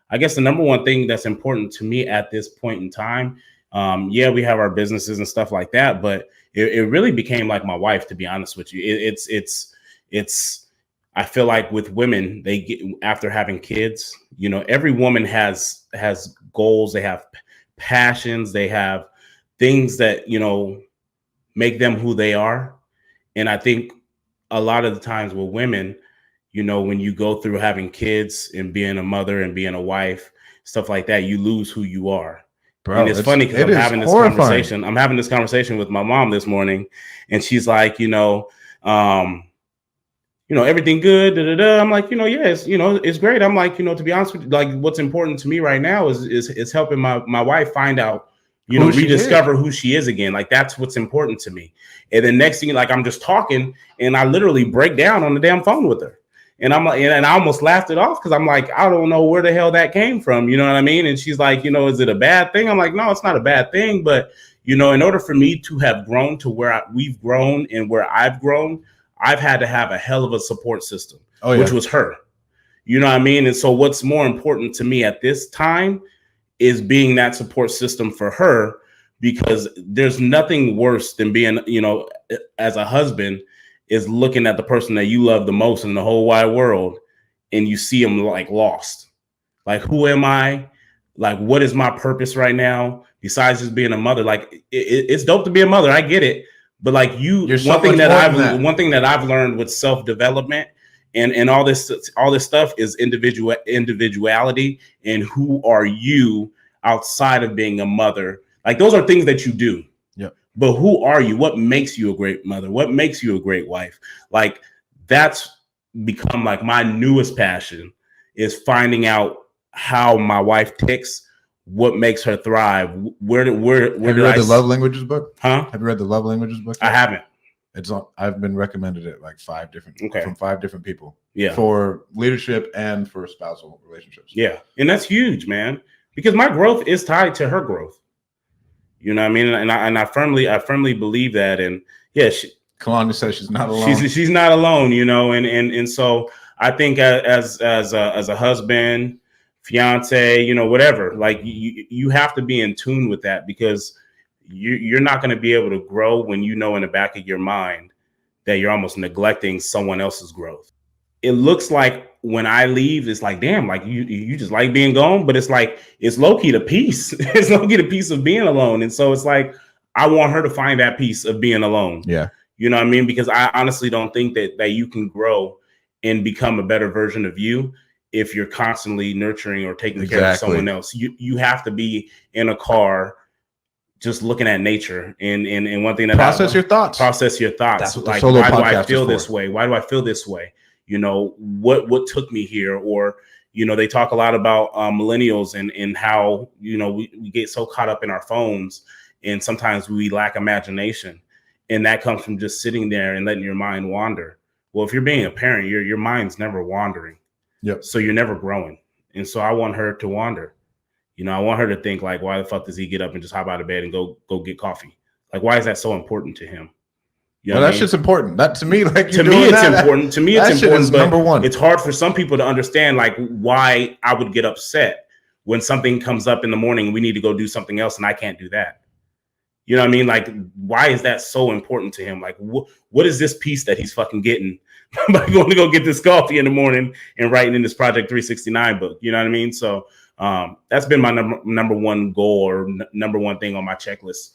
I guess the number one thing that's important to me at this point in time, yeah, we have our businesses and stuff like that, but it really became like my wife, to be honest with you. It's I feel like with women, they get after having kids, every woman has goals, they have passions, they have things that, make them who they are. And I think a lot of the times with women, when you go through having kids and being a mother and being a wife, stuff like that, you lose who you are. Bro, And it's funny because I'm having this conversation with my mom this morning, and she's like, everything good. Da, da, da. I'm like, yeah, it's great. I'm like, to be honest with you, like what's important to me right now is helping my wife find out, rediscover who she is again. Like that's what's important to me. And then next thing, like I'm just talking and I literally break down on the damn phone with her. And I'm like, and I almost laughed it off because I'm like, I don't know where the hell that came from. You know what I mean? And she's like, is it a bad thing? I'm like, no, it's not a bad thing. But, in order for me to have grown to where we've grown and where I've grown, I've had to have a hell of a support system, which was her. You know what I mean? And so what's more important to me at this time is being that support system for her, because there's nothing worse than being, as a husband, is looking at the person that you love the most in the whole wide world and you see them like lost. Like, who am I? Like, what is my purpose right now besides just being a mother? Like, it's dope to be a mother. I get it. But like one thing that I've learned with self-development and all this stuff is individuality and who are you outside of being a mother. Like those are things that you do. Yeah. But who are you? What makes you a great mother? What makes you a great wife? Like that's become like my newest passion is finding out how my wife ticks, what makes her thrive. Have you read the Love Languages book? Huh? Have you read the Love Languages book? I haven't. I've been recommended it like from 5 different people. Yeah. For leadership and for spousal relationships. Yeah. And that's huge, man. Because my growth is tied to her growth. You know what I mean? And I firmly believe that. And yeah, Kalani says she's not alone. She's not alone, and so I think as a husband, fiance, whatever, like you have to be in tune with that, because you're not going to be able to grow when in the back of your mind that you're almost neglecting someone else's growth. It looks like when I leave, it's like, damn, like you just like being gone, but it's like, it's low-key the peace. It's low-key the piece of being alone. And so it's like, I want her to find that piece of being alone. Yeah. You know what I mean? Because I honestly don't think that you can grow and become a better version of you if you're constantly nurturing or taking care of someone else. You have to be in a car just looking at nature. And one thing that process your thoughts. Like, why do I feel this way? Why do I feel this way? What took me here? Or, they talk a lot about millennials and how, we get so caught up in our phones and sometimes we lack imagination. And that comes from just sitting there and letting your mind wander. Well, if you're being a parent, your mind's never wandering. Yep. So you're never growing. And so I want her to wander. I want her to think like, why the fuck does he get up and just hop out of bed and go get coffee? Like, why is that so important to him? That's just important. That to me, like to me, it's important. To me, it's important. But number one. It's hard for some people to understand like why I would get upset when something comes up in the morning. We need to go do something else, and I can't do that. You know what I mean? Like, why is that so important to him? Like, what is this piece that he's fucking getting by going to go get this coffee in the morning and writing in this Project 369 book? You know what I mean? So that's been my number one goal or number one thing on my checklist